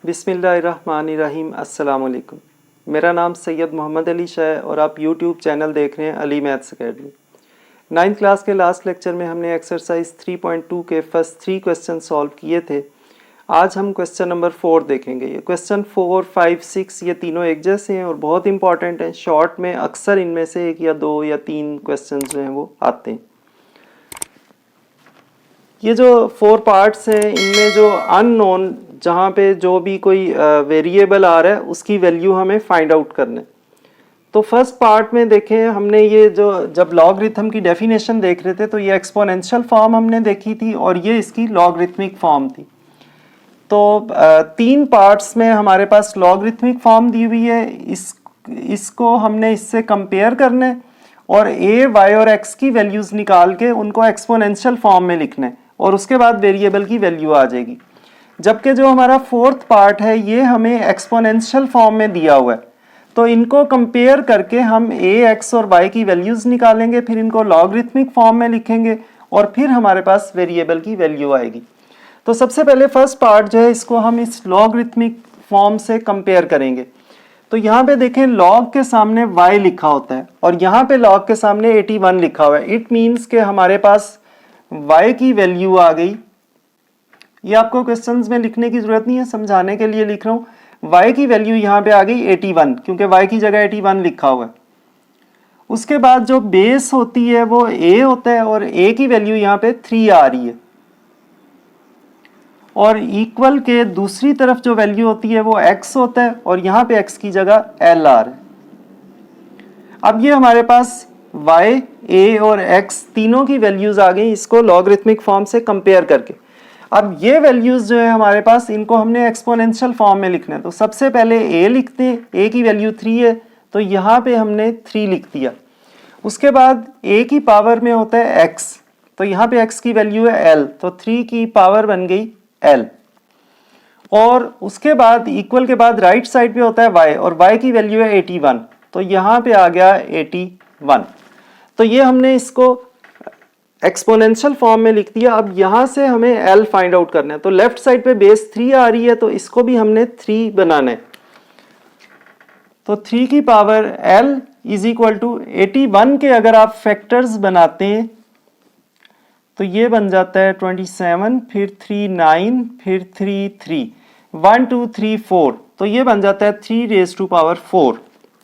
बिस्मिल्लाहिर्रहमानिर्रहीम अस्सलाम वालेकुम। मेरा नाम सैयद मोहम्मद अली शाह है और आप यूट्यूब चैनल देख रहे हैं Ali maths academy. 9th class के लास्ट लेक्चर में हमने एक्सरसाइज 3.2 के फर्स्ट 3 क्वेश्चन सॉल्व किए थे। आज हम क्वेश्चन नंबर 4 देखेंगे। ये क्वेश्चन 4, 5, 6 ये तीनों एक जैसे हैं और बहुत इंपॉर्टेंट हैं। शॉर्ट में अक्सर इनमें से 1 या 2 या 3 क्वेश्चन जो हैं वो आते हैं। ये जो 4 पार्ट्स हैं इनमें जो अननोन, जहाँ पे जो भी कोई वेरिएबल आ रहा है उसकी वैल्यू हमें फाइंड आउट करना है। तो फर्स्ट पार्ट में देखें हमने ये जो जब लॉगरिथम की डेफिनेशन देख रहे थे तो ये एक्सपोनेंशियल फॉर्म हमने देखी थी और ये इसकी लॉगरिथमिक फॉर्म थी। तो 3 पार्ट्स में हमारे पास लॉगरिथमिक फॉर्म दी हुई है। इसको हमने इससे कंपेयर करना है और a, y और x की वैल्यूज़ निकाल के उनको एक्सपोनेंशियल फॉर्म में लिखना है और उसके बाद वेरिएबल की वैल्यू आ जाएगी। जबकि जो हमारा 4th पार्ट है ये हमें एक्सपोनेंशियल फॉर्म में दिया हुआ है, तो इनको कंपेयर करके हम a, x और y की वैल्यूज़ निकालेंगे, फिर इनको लॉगरिथमिक फॉर्म में लिखेंगे और फिर हमारे पास वेरिएबल की वैल्यू आएगी। तो सबसे पहले फर्स्ट पार्ट जो है इसको हम इस लॉगरिथमिक फॉर्म से कंपेयर करेंगे। तो यहाँ पे देखें लॉग के सामने y लिखा होता है और यहाँ पे लॉग के सामने 81 लिखा हुआ है। इट मीन्स के हमारे पास y की वैल्यू आ गई। ये आपको क्वेश्चंस में लिखने की जरूरत नहीं है, समझाने के लिए लिख रहा हूँ। y की वैल्यू यहाँ पे आ गई 81 क्योंकि y की जगह 81 लिखा हुआ है। उसके बाद जो बेस होती है वो a होता है और a की वैल्यू यहाँ पे 3 आ रही है और इक्वल के दूसरी तरफ जो वैल्यू होती है वो x होता है और यहाँ पे x की जगह l आ रहा है। अब ये हमारे पास y, a और x तीनों की वैल्यूज आ गई इसको लॉगरिथमिक फॉर्म से कंपेयर करके। अब ये वैल्यूज जो है हमारे पास इनको हमने एक्सपोनेंशियल फॉर्म में लिखना है। तो सबसे पहले a लिखते हैं, a की वैल्यू 3 है तो यहाँ पे हमने 3 लिख दिया। उसके बाद a की पावर में होता है x, तो यहाँ पे x की वैल्यू है l, तो 3 की पावर बन गई l। और उसके बाद इक्वल के बाद राइट साइड पे होता है y और y की वैल्यू है 81, तो यहाँ पे आ गया 81। तो ये हमने इसको एक्सपोनेंशियल फॉर्म में लिख दिया। अब यहाँ से हमें l फाइंड आउट करना है। तो लेफ्ट साइड पे बेस 3 आ रही है तो इसको भी हमने 3 बनाना है। तो 3 की power l is equal to 81 के अगर आप फैक्टर्स बनाते हैं तो ये बन जाता है 27, फिर 3 9, फिर 3 3, 1 2 3 4, तो ये बन जाता है 3 रेज़ टू पावर 4।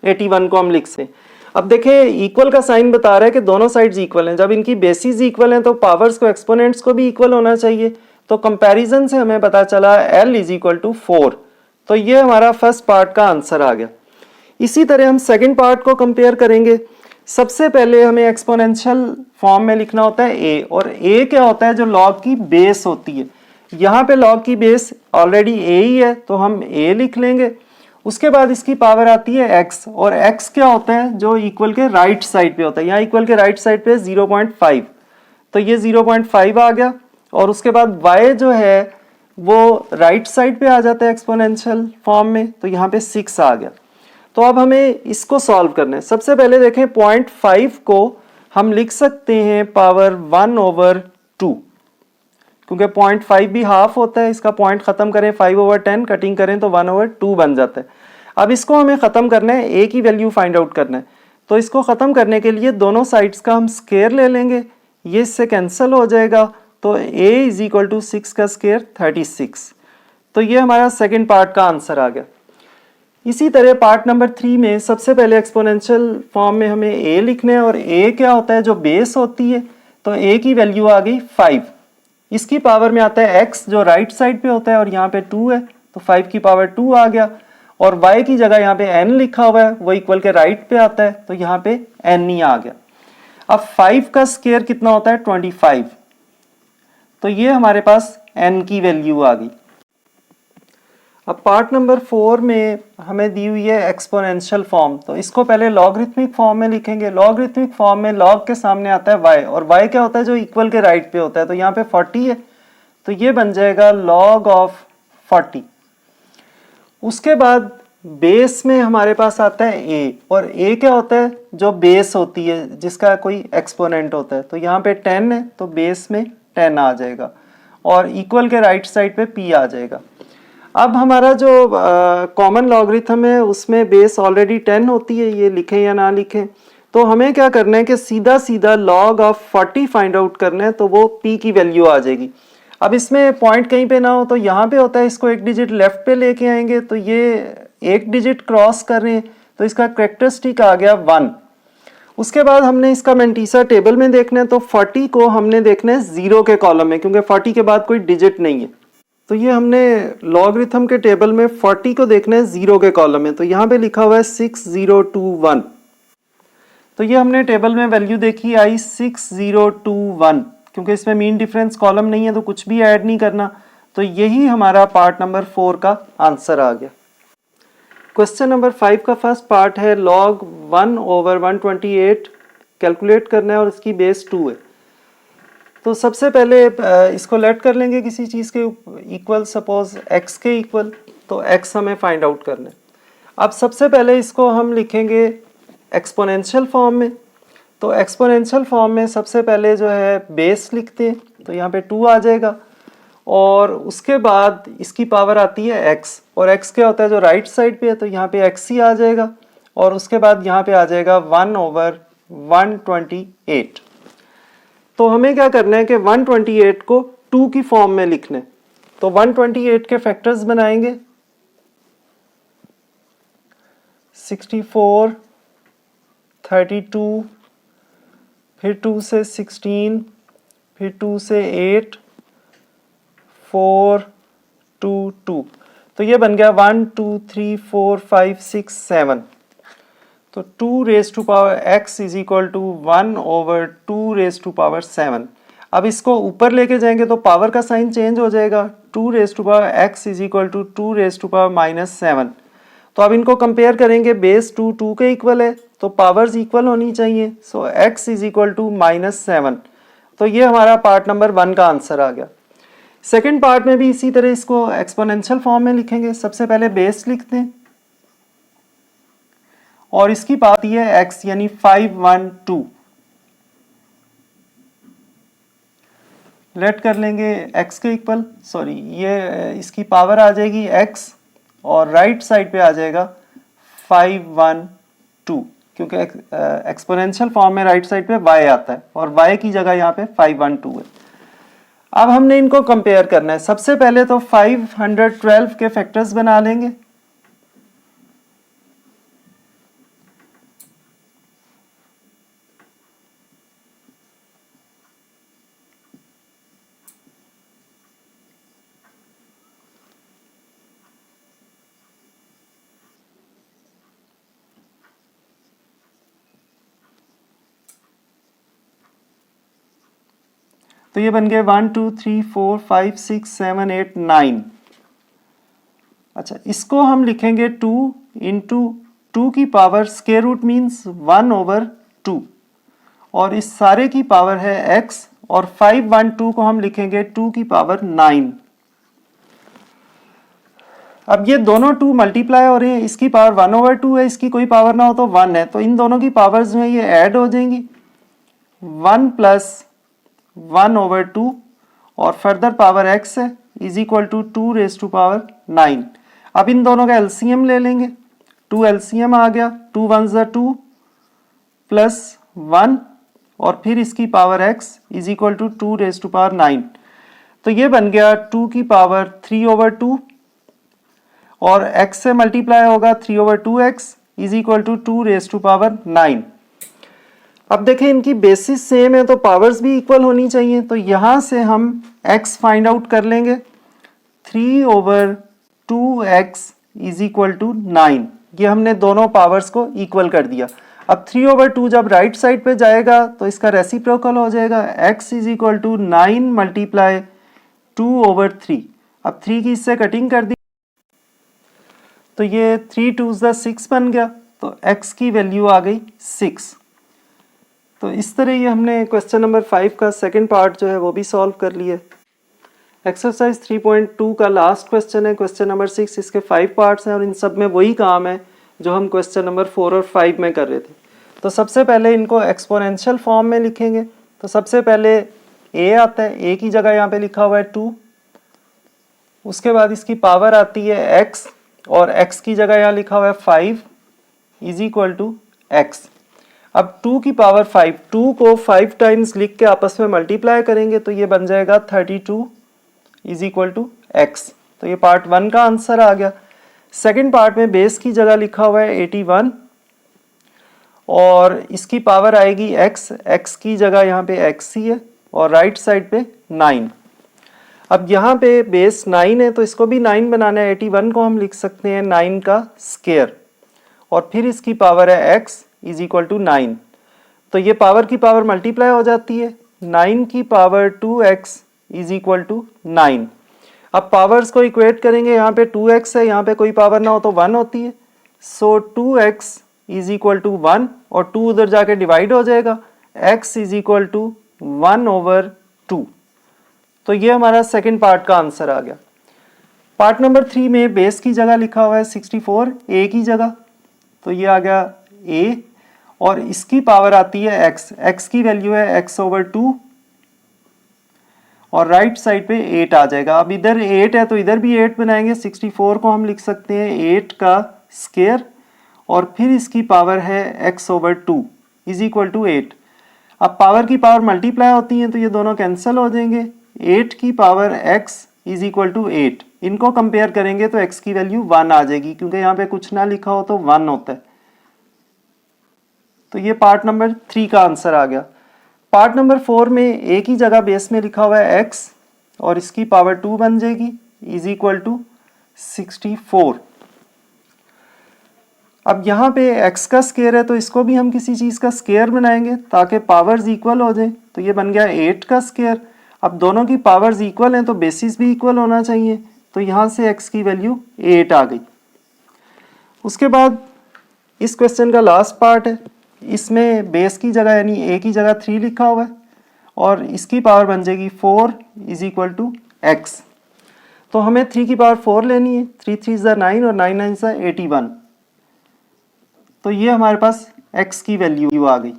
81 को हम लिख से। अब देखें इक्वल का साइन बता रहा है कि दोनों साइड्स इक्वल हैं। जब इनकी बेसिस इक्वल हैं तो पावर्स को, एक्सपोनेंट्स को भी इक्वल होना चाहिए। तो कंपैरिजन से हमें पता चला l इज इक्वल टू 4। तो ये हमारा फर्स्ट पार्ट का आंसर आ गया। इसी तरह हम सेकंड पार्ट को कंपेयर करेंगे। सबसे पहले हमें एक्सपोनेंशियल फॉर्म में लिखना होता है a, और a क्या होता है जो लॉग की बेस होती है। यहाँ पे लॉग की बेस ऑलरेडी a ही है तो हम a लिख लेंगे। उसके बाद इसकी पावर आती है x, और x क्या होता है जो इक्वल के राइट साइड पे होता है। यहाँ इक्वल के राइट साइड पे 0.5, तो ये 0.5 आ गया। और उसके बाद y जो है वो राइट साइड पे आ जाता है एक्सपोनेंशियल फॉर्म में, तो यहाँ पे 6 आ गया। तो अब हमें इसको सॉल्व करना है। सबसे पहले देखें 0.5 को हम लिख सकते हैं पावर 1/2, क्योंकि 0.5 भी हाफ होता है। इसका पॉइंट खत्म करें 5/10, कटिंग करें तो 1/2 बन जाता है। अब इसको हमें खत्म करना है, a की वैल्यू फाइंड आउट करना है। तो इसको खत्म करने के लिए दोनों साइड्स का हम स्क्वायर ले लेंगे, ये इससे कैंसिल हो जाएगा। तो a इज इक्वल टू 6 का स्क्वायर 36। तो ये हमारा सेकेंड पार्ट का आंसर आ गया। इसी तरह पार्ट नंबर 3 में सबसे पहले एक्सपोनेंशियल फॉर्म में हमें a लिखना है, और a क्या होता है जो बेस होती है। तो a की वैल्यू आ गई 5। इसकी पावर में आता है x जो राइट साइड पे होता है और यहाँ पे 2 है, तो 5 की पावर 2 आ गया। और y की जगह यहाँ पे n लिखा हुआ है, वो इक्वल के राइट पे आता है, तो यहाँ पे n ही आ गया। अब 5 का स्क्वायर कितना होता है 25, तो ये हमारे पास n की वैल्यू आ गई। अब पार्ट नंबर 4 में हमें दी हुई है एक्सपोनेंशियल फॉर्म, तो इसको पहले लॉगरिथमिक फॉर्म में लिखेंगे। लॉगरिथमिक फॉर्म में लॉग के सामने आता है y, और y क्या होता है जो इक्वल के राइट पे होता है। तो यहाँ पे 40 है, तो ये बन जाएगा log ऑफ 40। उसके बाद बेस में हमारे पास आता है a, और a क्या होता है जो बेस होती है जिसका कोई एक्सपोनेंट होता है। तो यहाँ पे 10 है तो बेस में 10 आ जाएगा, और इक्वल के राइट साइड पे p आ जाएगा। अब हमारा जो कॉमन लॉगरिथम है उसमें बेस ऑलरेडी 10 होती है, ये लिखें या ना लिखें। तो हमें क्या करना है कि सीधा सीधा log ऑफ 40 फाइंड आउट करना है, तो वो p की वैल्यू आ जाएगी। अब इसमें पॉइंट कहीं पे ना हो तो यहाँ पे होता है, इसको एक डिजिट लेफ्ट पे लेके आएंगे तो ये एक डिजिट क्रॉस कर रहे हैं, तो इसका कैरेक्टरिस्टिक आ गया 1। उसके बाद हमने इसका मैंटीसा टेबल में देखना है, तो 40 को हमने देखना है 0 के कॉलम में, क्योंकि 40 के बाद कोई डिजिट नहीं है। तो ये हमने लॉगरिथम के टेबल में 40 को देखना है 0 के कॉलम में, तो यहाँ पे लिखा हुआ है 6021। तो ये हमने टेबल में वैल्यू देखी आई 6021, क्योंकि इसमें मीन डिफरेंस कॉलम नहीं है तो कुछ भी ऐड नहीं करना। तो यही हमारा पार्ट नंबर 4 का आंसर आ गया। क्वेश्चन नंबर 5 का फर्स्ट पार्ट है log 1/128 कैलकुलेट करना है और इसकी बेस 2 है। तो सबसे पहले इसको लेट कर लेंगे किसी चीज़ के इक्वल, सपोज x के इक्वल, तो x हमें फाइंड आउट करना है। अब सबसे पहले इसको हम लिखेंगे एक्सपोनेंशियल फॉर्म में। तो एक्सपोनेंशियल फॉर्म में सबसे पहले जो है बेस लिखते हैं, तो यहाँ पे 2 आ जाएगा, और उसके बाद इसकी पावर आती है x, और x क्या होता है जो राइट साइड पे है, तो यहाँ पे x ही आ जाएगा, और उसके बाद यहाँ पे आ जाएगा 1/128। तो हमें क्या करना है कि 128 को 2 की फॉर्म में लिखना है। तो 128 के फैक्टर्स बनाएंगे, 64, 32, फिर 2 से 16, फिर 2 से 8, 4, 2, 2। तो ये बन गया 1 2 3 4 5 6 7। तो 2 raise to power x is equal to 1/2 raise to power 7। अब इसको ऊपर लेके जाएंगे तो पावर का साइन चेंज हो जाएगा, 2 raise to power x is equal to 2 raise to power -7। तो अब इनको कंपेयर करेंगे, बेस 2 2 के इक्वल है तो पावर्स इक्वल होनी चाहिए, सो x इज इक्वल टू -7। तो ये हमारा पार्ट नंबर 1 का आंसर आ गया। सेकेंड पार्ट में भी इसी तरह इसको एक्सपोनेंशियल फॉर्म में लिखेंगे। सबसे पहले बेस लिखते हैं और इसकी पावर आती है x, यानी 512। लेट कर लेंगे x के इक्वल, सॉरी ये इसकी पावर आ जाएगी x और राइट साइड पे आ जाएगा 512, क्योंकि एक्सपोनेंशियल फॉर्म में राइट साइड पे y आता है और y की जगह यहाँ पे 512 है। अब हमने इनको कंपेयर करना है। सबसे पहले तो 512 के फैक्टर्स बना लेंगे, तो ये बन गए 1 2 3 4 5 6 7 8 9। अच्छा, इसको हम लिखेंगे 2 इंटू 2 की पावर स्क्वायर रूट मीन्स 1/2, और इस सारे की पावर है x, और 512 को हम लिखेंगे 2 की पावर 9। अब ये दोनों 2 मल्टीप्लाई हो रहे हैं, इसकी पावर 1/2 है, इसकी कोई पावर ना हो तो 1 है, तो इन दोनों की पावर्स जो है ये ऐड हो जाएंगी, 1 + 1/2 और फर्दर पावर x है is equal to 2 raise to power 9। अब इन दोनों का एलसीएम ले लेंगे, 2 एलसीएम आ गया, 2 1 ज़ा 2 प्लस 1 और फिर इसकी power x is equal to 2 raise to power 9। तो ये बन गया 2 की पावर 3/2 और x से मल्टीप्लाई होगा 3/2x is equal to 2 raise to power 9। अब देखें इनकी बेसिस सेम है तो पावर्स भी इक्वल होनी चाहिए, तो यहाँ से हम x फाइंड आउट कर लेंगे, 3/2x इज इक्वल टू 9। ये हमने दोनों पावर्स को इक्वल कर दिया। अब 3/2 जब राइट साइड पे जाएगा तो इसका रेसिप्रोकल हो जाएगा, x इज इक्वल टू 9 × 2/3। अब 3 की इससे कटिंग कर दी तो ये 3 2 ज़ा 6 बन गया, तो x की वैल्यू आ गई 6। तो इस तरह ये हमने क्वेश्चन नंबर 5 का सेकंड पार्ट जो है वो भी सॉल्व कर लिया। एक्सरसाइज 3.2 का लास्ट क्वेश्चन है, क्वेश्चन नंबर 6। इसके 5 पार्ट्स हैं और इन सब में वही काम है जो हम क्वेश्चन नंबर 4 और 5 में कर रहे थे। तो सबसे पहले इनको एक्सपोनेंशियल फॉर्म में लिखेंगे। तो सबसे पहले a आता है, a की जगह यहाँ पे लिखा हुआ है 2, उसके बाद इसकी पावर आती है x और x की जगह यहाँ लिखा हुआ है 5 इज इक्वल टू एक्स। अब 2 की पावर 5, 2 को 5 टाइम्स लिख के आपस में मल्टीप्लाई करेंगे तो ये बन जाएगा 32 इज इक्वल टू एक्स। तो ये पार्ट 1 का आंसर आ गया। सेकंड पार्ट में बेस की जगह लिखा हुआ है 81 और इसकी पावर आएगी x, x की जगह यहाँ पे x ही है और राइट साइड पे 9। अब यहाँ पे बेस 9 है तो इसको भी 9 बनाना है। 81 को हम लिख सकते हैं 9 का स्क्वायर और फिर इसकी पावर है x इज इक्वल टू 9। तो ये पावर की पावर मल्टीप्लाई हो जाती है, 9 की power 2x is equal to 9। अब पावर्स को इक्वेट करेंगे, यहाँ पे 2x है, यहाँ पे कोई पावर ना हो तो 1 होती है। सो 2x इज इक्वल टू 1 और 2 उधर जाके डिवाइड हो जाएगा, x इज इक्वल टू 1/2। तो ये हमारा सेकंड पार्ट का आंसर आ गया। पार्ट नंबर 3 में बेस की जगह लिखा हुआ है 64 a की जगह, तो ये आ गया a और इसकी पावर आती है x, x की वैल्यू है x/2 और राइट साइड पे 8 आ जाएगा। अब इधर 8 है तो इधर भी 8 बनाएंगे। 64 को हम लिख सकते हैं 8 का स्क्वायर और फिर इसकी पावर है x/2 इज इक्वल टू 8। अब पावर की पावर मल्टीप्लाई होती है तो ये दोनों कैंसिल हो जाएंगे। 8 की power x is equal to 8, इनको कंपेयर करेंगे तो x की वैल्यू 1 आ जाएगी, क्योंकि यहाँ पे कुछ ना लिखा हो तो 1 होता है। तो ये पार्ट नंबर 3 का आंसर आ गया। पार्ट नंबर 4 में a की जगह बेस में लिखा हुआ है x और इसकी पावर 2 बन जाएगी इज इक्वल टू 64। अब यहाँ पे x का स्क्वायर है तो इसको भी हम किसी चीज़ का स्क्वायर बनाएंगे ताकि पावर्स इक्वल हो जाए। तो ये बन गया 8 का स्क्वायर। अब दोनों की पावर्स इक्वल हैं तो बेसिस भी इक्वल होना चाहिए, तो यहाँ से x की वैल्यू 8 आ गई। उसके बाद इस क्वेश्चन का लास्ट पार्ट है, इसमें बेस की जगह यानी a की जगह 3 लिखा हुआ है और इसकी पावर बन जाएगी 4 इज इक्वल टू x। तो हमें 3 की पावर 4 लेनी है, 3 3 ज़ा 9 और 9 9 ज़ा 81। तो ये हमारे पास x की वैल्यू आ गई।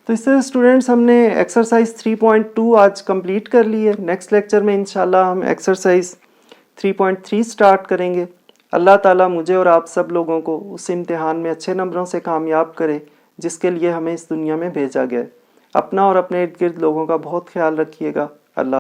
तो इससे स्टूडेंट्स हमने एक्सरसाइज 3.2 आज कंप्लीट कर ली है। नेक्स्ट लेक्चर में इंशाल्लाह हम एक्सरसाइज 3.3 स्टार्ट करेंगे। अल्लाह ताला मुझे और आप सब लोगों को उस इम्तिहान में अच्छे नंबरों से कामयाब करे जिसके लिए हमें इस दुनिया में भेजा गया है। अपना और अपने इर्द गिर्द लोगों का बहुत ख्याल रखिएगा।